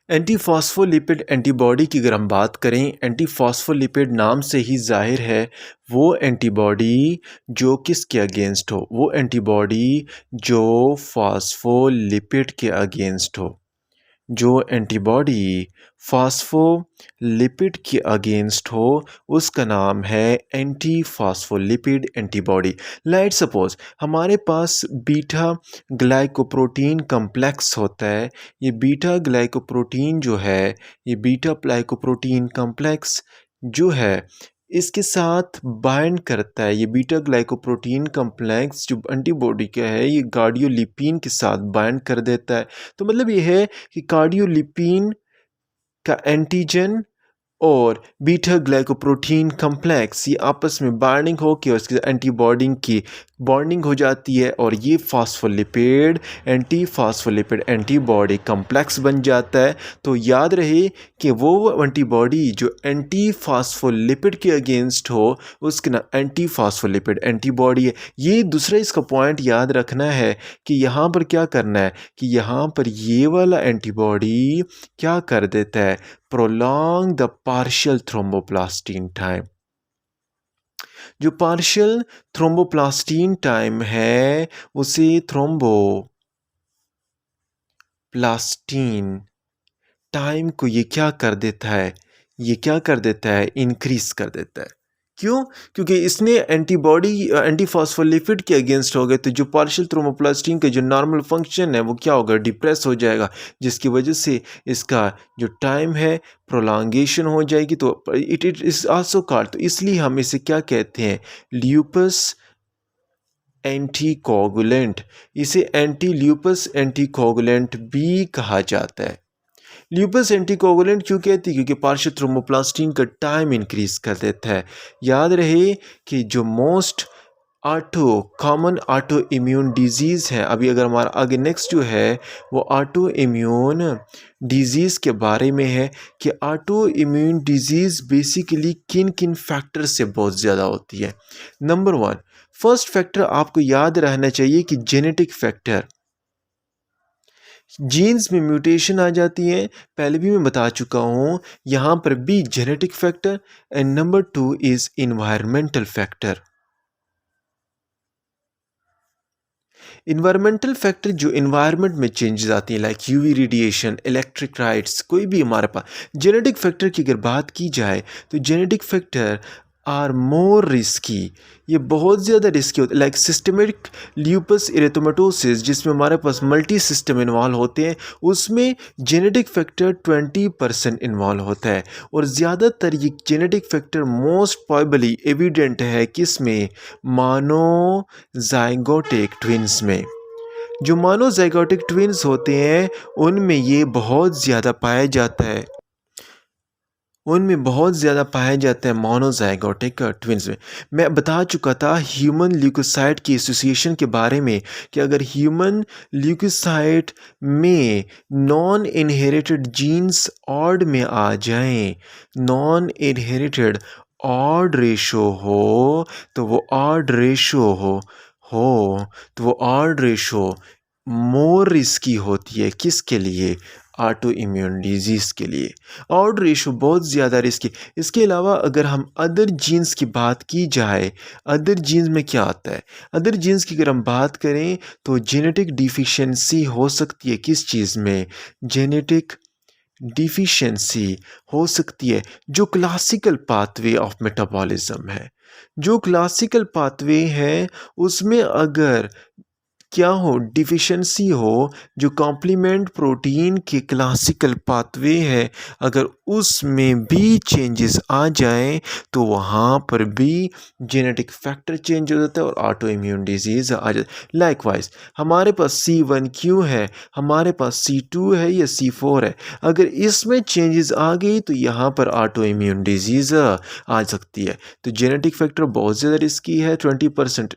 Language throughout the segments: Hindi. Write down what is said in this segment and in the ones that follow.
एंटीफॉस्फोलिपिड एंटीबॉडी की अगर हम बात करें, एंटीफॉस्फोलिपिड नाम से ही जाहिर है वो एंटीबॉडी जो किसके अगेंस्ट हो, वो एंटीबॉडी जो फॉस्फोलिपिड के अगेंस्ट हो, जो एंटीबॉडी फास्फोलिपिड के अगेंस्ट हो उसका नाम है anti phospholipid antibody. Light suppose हमारे पास बीटा ग्लाइकोप्रोटीन कम्प्लेक्स होता है। ये बीटा ग्लाइकोप्रोटीन जो है, ये बीटा ग्लाइकोप्रोटीन कम्प्लेक्स जो है इसके साथ बाइंड करता है। ये बीटा ग्लाइकोप्रोटीन कम्प्लेक्स जो एंटीबॉडी का है ये कार्डियोलिपिन के साथ बाइंड कर देता है। तो मतलब ये है कि कार्डियोलिपिन का एंटीजन और बीटा ग्लाइकोप्रोटीन कम्प्लेक्स ये आपस में बाइंडिंग हो के उसके एंटीबॉडी की बॉन्डिंग हो जाती है और ये फास्फोलिपिड एंटीबॉडी कम्प्लेक्स बन जाता है। तो याद रहे कि वो एंटीबॉडी जो एंटी फास्फोलिपिड के अगेंस्ट हो उसके नाम एंटी फास्फोलिपिड एंटीबॉडी है। ये दूसरा इसका पॉइंट याद रखना है कि यहाँ पर क्या करना है कि यहाँ पर ये वाला एंटीबॉडी क्या कर देता है, prolong the partial thromboplastin time. जो पार्शियल थ्रोम्बोप्लास्टिन टाइम है उसे थ्रोम्बोप्लास्टिन टाइम को ये क्या कर देता है, ये क्या कर देता है, इंक्रीज कर देता है। क्यों? क्योंकि इसने एंटीबॉडी एंटीफॉस्फोलिपिड के अगेंस्ट हो गए, तो जो पार्शियल थ्रोम्बोप्लास्टिन का जो नॉर्मल फंक्शन है वो क्या होगा, डिप्रेस हो जाएगा, जिसकी वजह से इसका जो टाइम है प्रोलॉन्गेशन हो जाएगी। तो इट इज आल्सो कॉल्ड, तो इसलिए हम इसे क्या कहते हैं, ल्यूपस एंटीकोगुलेंट। इसे एंटी ल्यूपस एंटीकोगुलेंट भी कहा जाता है। ल्यूपस एंटीकोगुलेंट क्यों कहती है, क्योंकि पार्शियल थ्रोम्बोप्लास्टिन का टाइम इंक्रीज कर देता है। याद रहे कि जो most common auto immune disease है, अभी अगर हमारा आगे नेक्स्ट जो है वो ऑटो इम्यून डिजीज़ के बारे में है कि ऑटो इम्यून डिजीज़ बेसिकली किन किन फैक्टर से बहुत ज़्यादा होती है। नंबर 1 फर्स्ट फैक्टर आपको याद रहना चाहिए कि जेनेटिक फैक्टर, जीन्स में म्यूटेशन आ जाती है, पहले भी मैं बता चुका हूँ, यहाँ पर भी genetic factor. And number 2 is environmental factor. Environmental factor जो इन्वायरमेंट में चेंजेस आती हैं like UV radiation, electric rights, कोई भी हमारे पास। जेनेटिक फैक्टर की अगर बात की जाए तो genetic factor are more risky, ये बहुत ज़्यादा रिस्की होते हैं। लाइक सिस्टमेटिक ल्यूपस इरिथेमेटोसिस जिसमें हमारे पास मल्टी सिस्टम इन्वॉल्व होते हैं, उसमें जेनेटिक फैक्टर 20% इन्वॉल्व होता है। और ज़्यादातर ये genetic factor most probably evident है किसमें, मोनोजाइगोटिक ट्विन्स में। जो मोनोजाइगोटिक ट्विन्स होते हैं उनमें ये बहुत ज़्यादा पाया जाता है, उनमें बहुत ज़्यादा पाया जाता है मोनोजाइगोटिक ट्विन्स में। मैं बता चुका था ह्यूमन ल्यूकोसाइट की एसोसिएशन के बारे में कि अगर ह्यूमन ल्यूकोसाइट में नॉन इनहेरिटेड जीन्स ऑड में आ जाएं, नॉन इनहेरिटेड ऑड रेशो हो, तो वो ऑड रेशो तो वो ऑड रेशो मोर रिस्की होती है किसके लिए, ऑटो इम्यून डिजीज़ के लिए। ऑड रेशो बहुत ज़्यादा रिस्की। इसके अलावा अगर हम अदर जीन्स की बात की जाए, अदर जीन्स में क्या आता है, अदर जीन्स की अगर हम बात करें तो जेनेटिक डिफिशियंसी हो सकती है किस चीज़ में, जेनेटिक डिफिशियंसी हो सकती है जो क्लासिकल पाथवे ऑफ मेटाबॉलिज्म है। जो क्लासिकल पाथवे है उसमें अगर क्या हो, डिफिशियंसी हो, जो कॉम्प्लीमेंट प्रोटीन के क्लासिकल पाथवे है अगर उसमें भी चेंजेस आ जाएं तो वहाँ पर भी जेनेटिक फैक्टर चेंज हो जाता है और ऑटो इम्यून डिजीज़ आ जाता है। लाइकवाइज हमारे पास C1q है, हमारे पास C2 है या C4 है, अगर इसमें चेंजेस आ गई तो यहाँ पर ऑटो इम्यून डिजीज़ आ सकती है। तो जेनेटिक फैक्टर बहुत ज़्यादा रिस्की है, 20%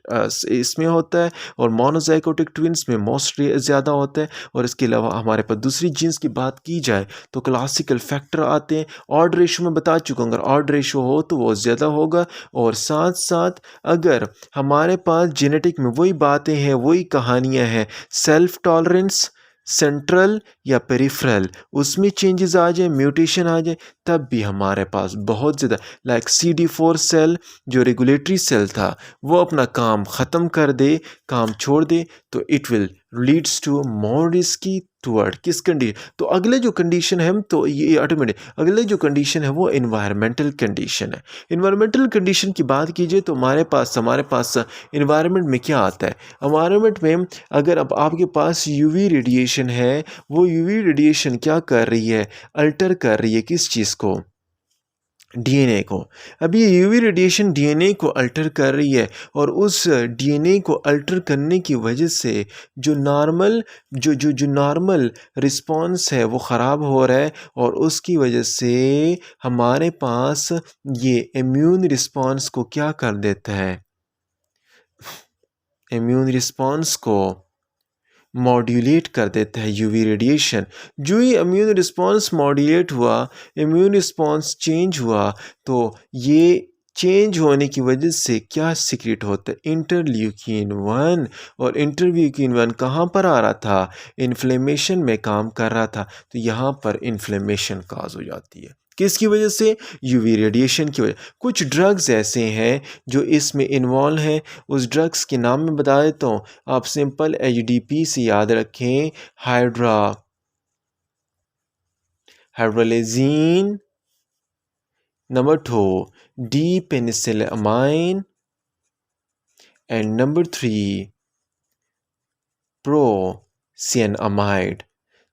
इसमें होता है और मोनोजाइगोटिक ट्विन्स में मोस्टली ज़्यादा होता है। और इसके अलावा हमारे पास दूसरी जीन्स की बात की जाए तो क्लासिकल फैक्टर आते हैं। ऑड रेशो में बता चुका हूँ, अगर ऑड रेशो हो तो वो ज़्यादा होगा। और साथ साथ अगर हमारे पास जेनेटिक में वही बातें हैं, वही कहानियाँ हैं, सेल्फ टॉलरेंस, सेंट्रल या पेरिफेरल उसमें चेंजेस आ जाए, म्यूटेशन आ जाए, तब भी हमारे पास बहुत ज़्यादा लाइक CD4 सेल जो रेगुलेटरी सेल था वो अपना काम ख़त्म कर दे, काम छोड़ दे, तो it will leads to more risky toward किस कंडीशन। तो अगले जो कंडीशन है तो ये ऑटोमेटिक अगले जो कंडीशन है वो इन्वायरमेंटल कंडीशन है। इन्वायरमेंटल कंडीशन की बात कीजिए तो हमारे पास इन्वायरमेंट में क्या आता है। एनवायरनमेंट में अगर अब आपके पास यूवी रेडिएशन है, वो यूवी रेडिएशन क्या कर रही है, अल्टर कर रही है किस चीज़ को, डीएनए को। अब ये यूवी रेडिएशन डीएनए को अल्टर कर रही है और उस डीएनए को अल्टर करने की वजह से जो नॉर्मल रिस्पॉन्स है वो ख़राब हो रहा है और उसकी वजह से हमारे पास ये इम्यून रिस्पॉन्स को क्या कर देता है, इम्यून रिस्पॉन्स को मॉड्यूलेट कर देता है यूवी रेडिएशन। जो ही इम्यून रिस्पॉन्स मॉड्यूलेट हुआ, इम्यून रिस्पॉन्स चेंज हुआ, तो ये चेंज होने की वजह से क्या सीक्रेट होता है, इंटरल्यूकिन 1। और इंटरल्यूकिन 1 कहाँ पर आ रहा था, इन्फ्लेमेशन में काम कर रहा था, तो यहाँ पर इन्फ्लेमेशन काज हो जाती है किसकी वजह से, यूवी रेडिएशन की वजह। कुछ ड्रग्स ऐसे हैं जो इसमें इन्वॉल्व हैं, उस ड्रग्स के नाम मैं बता देता हूँ, आप सिंपल HDP से याद रखें, hydralazine, number 2 D penicillamine and number 3 procainamide.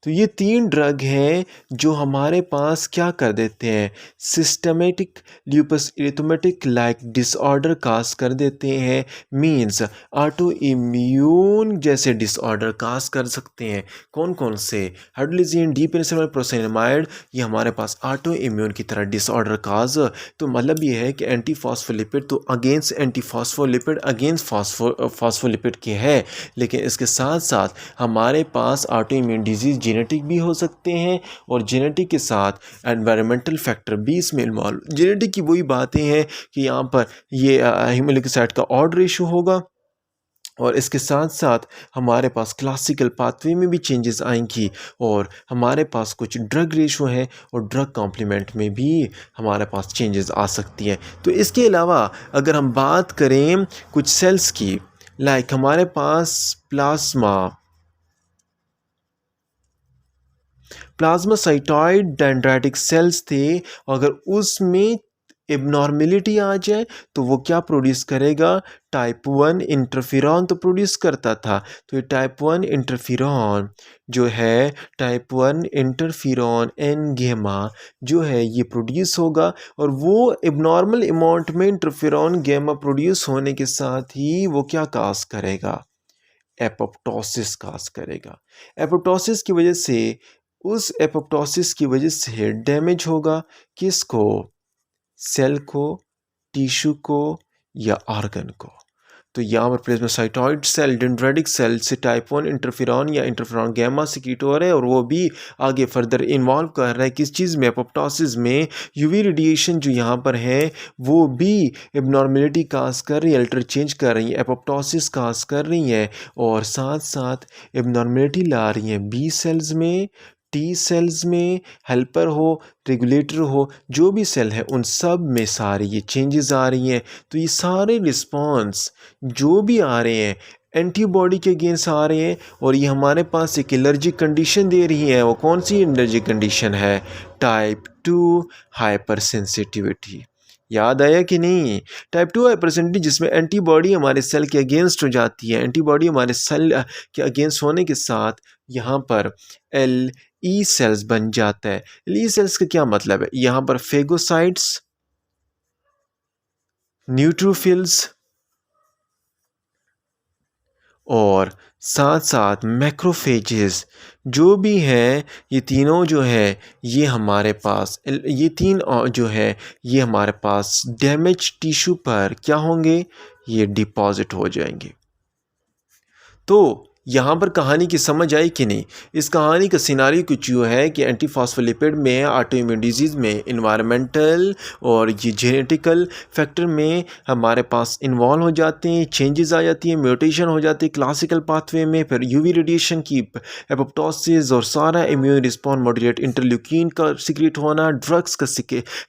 तो ये 3 ड्रग हैं जो हमारे पास क्या कर देते हैं, सिस्टमेटिक ल्यूपस इरिथमेटिक लाइक डिसऑर्डर काज कर देते हैं, मींस ऑटो इम्यून जैसे डिसऑर्डर काज कर सकते हैं। कौन कौन से, हाइड्रोलिजिन, डीपेनिसिलिन, प्रोसिएनामाइड, ये हमारे पास ऑटो इम्यून की तरह डिसऑर्डर काज। तो मतलब ये है कि एंटी फॉस्फोलिपिड तो against anti phospholipid against phospholipid के है, लेकिन इसके साथ साथ हमारे पास ऑटो इम्यून डिजीज जेनेटिक भी हो सकते हैं और जेनेटिक के साथ एनवायरमेंटल फैक्टर भी इसमें इन्वॉल्व। जेनेटिक की वही बातें हैं कि यहाँ पर ये हीमोलिकोसाइट का ऑड रेशो होगा और इसके साथ साथ हमारे पास क्लासिकल पाथवे में भी चेंजेस आएंगी और हमारे पास कुछ ड्रग रेशो है और ड्रग कॉम्प्लीमेंट में भी हमारे पास चेंजेस आ सकती हैं। तो इसके अलावा अगर हम बात करें कुछ सेल्स की, लाइक हमारे पास प्लाज्मासाइटॉइड डेंड्राइटिक सेल्स थे, अगर उसमें एबनॉर्मेलिटी आ जाए तो वो क्या प्रोड्यूस करेगा, टाइप 1 इंटरफेरॉन तो प्रोड्यूस करता था। तो ये टाइप 1 इंटरफेरॉन जो है, टाइप 1 इंटरफेरॉन एन गेमा जो है ये प्रोड्यूस होगा और वो एबनॉर्मल अमाउंट में इंटरफेरॉन गेमा प्रोड्यूस होने के साथ ही वो क्या काज करेगा, एपोप्टोसिस काज करेगा। एपोप्टोसिस की वजह से, उस एपोप्टोसिस की वजह से डैमेज होगा किसको, सेल को, टिश्यू को या ऑर्गन को। तो यहाँ पर प्लाज्मासाइटॉइड सेल डेंड्राइटिक सेल से टाइप 1 इंटरफेरॉन या इंटरफेरॉन गैमा सीक्रेट हो रहा है और वो भी आगे फर्दर इन्वॉल्व कर रहा है किस चीज़ में, एपोप्टोसिस में। यूवी रेडिएशन जो यहाँ पर है वो भी एबनॉर्मेलिटी काज कर रही है, अल्टर चेंज कर रही है, एपोप्टोसिस काज कर रही है और साथ साथ एबनॉर्मेलिटी ला रही है बी सेल्स में, टी सेल्स में, हेल्पर हो, रेगुलेटर हो, जो भी सेल है उन सब में सारी ये चेंजेस आ रही हैं। तो ये सारे रिस्पॉन्स जो भी आ रहे हैं एंटीबॉडी के अगेंस्ट आ रहे हैं और ये हमारे पास एक एलर्जिक कंडीशन दे रही है। वो कौन सी एलर्जिक कंडीशन है, टाइप 2 हाइपर सेंसिटिविटी। याद आया कि नहीं, टाइप 2 हाइपर सेंसिटिविटी जिसमें एंटीबॉडी हमारे सेल के अगेंस्ट हो जाती है। एंटीबॉडी हमारे सेल के अगेंस्ट होने के साथ यहाँ पर एल ई सेल्स बन जाता है। ई सेल्स का क्या मतलब है, यहाँ पर फेगोसाइट्स, न्यूट्रोफिल्स और साथ साथ मैक्रोफेजेस जो भी हैं, ये तीनों जो है ये हमारे पास, ये तीन जो है ये हमारे पास डैमेज टिश्यू पर क्या होंगे, ये डिपॉजिट हो जाएंगे। तो यहाँ पर कहानी की समझ आई कि नहीं? इस कहानी का सिनारियो कुछ यूँ है कि एंटी फॉस्फोलिपिड में ऑटो इम्यून डिजीज़ में इन्वायरमेंटल और ये जेनेटिकल फैक्टर में हमारे पास इन्वॉल्व हो जाते हैं, चेंजेस आ जाती हैं, म्यूटेशन हो जाती है क्लासिकल पाथवे में, फिर यूवी रेडिएशन की एपोप्टोसिस और सारा इम्यून रिस्पॉन्स मॉड्यूलेट, इंटरल्यूकिन का सीक्रेट होना, ड्रग्स का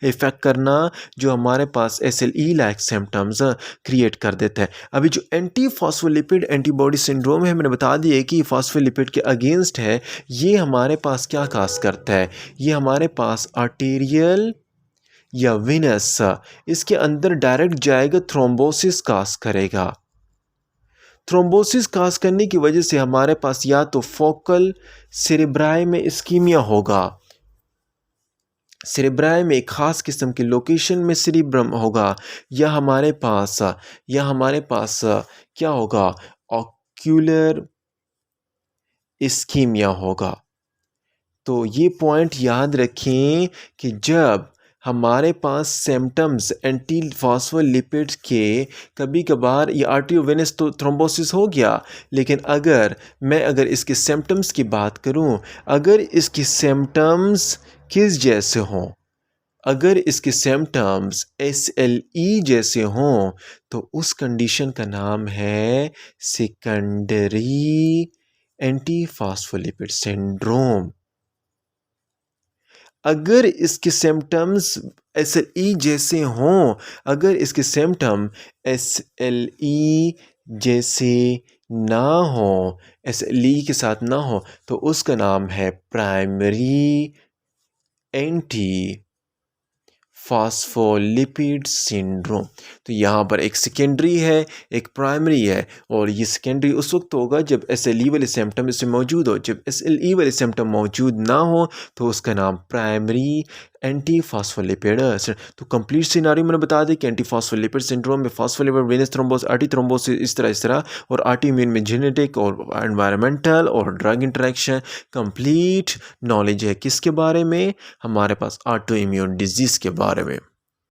इफेक्ट करना जो हमारे पास SLE लाइक सिम्टम्स क्रिएट कर देता है। अभी जो एंटी फॉस्फोलिपिड एंटीबॉडी सिंड्रोम है, मैंने बता दिया कि फॉस्फोलिपिड के अगेंस्ट है। ये हमारे पास क्या काज करता है? ये हमारे पास आर्टेरियल या विनस इसके अंदर डायरेक्ट जाएगा, थ्रोम्बोसिस काज करेगा। थ्रोम्बोसिस काज करने की वजह से हमारे पास या तो फोकल सेरेब्राई में इस्कीमिया होगा, सेरेब्राई में एक ख़ास किस्म के लोकेशन में सेरिब्रम होगा, या हमारे पास क्या होगा, ऑक्यूलर इस्कीमिया होगा। तो ये पॉइंट याद रखें कि जब हमारे पास सिम्टम्स एंटी फॉस्फोलिपिड्स के कभी कभार ये आर्टरियोवेनस तो थ्रोम्बोसिस हो गया, लेकिन अगर इसके सिम्टम्स की बात करूं, अगर इसके सिम्टम्स किस जैसे हों, अगर इसके सिम्टम्स SLE जैसे हों, तो उस कंडीशन का नाम है सेकेंडरी एंटी फॉस्फोलिपिड सिंड्रोम। अगर इसके सिम्टम्स SLE जैसे हों, अगर इसके सिम्टम SLE जैसे ना हो, SLE के साथ ना हो, तो उसका नाम है प्राइमरी एंटी फॉस्फोलिपिड सिंड्रोम। तो यहाँ पर एक सेकेंडरी है, एक प्राइमरी है, और ये सेकेंडरी उस वक्त होगा जब SLE वाले सिम्टम इसमें मौजूद हो। जब SLE वाले सिम्टम मौजूद ना हो तो उसका नाम प्राइमरी एंटी फॉस्फोलिपिड। तो कंप्लीट सिनारियो मैंने बता दी कि एंटी फॉस्फोलिपिड सिंड्रोम में phospholipid venous thrombosis, arterial thrombosis, इस तरह, और आर्टी इम्यून में जेनेटिक और एनवायरमेंटल और ड्रग इंटरेक्शन। कंप्लीट नॉलेज है किसके बारे में? हमारे पास ऑटो इम्यून डिजीज़ के बारे में।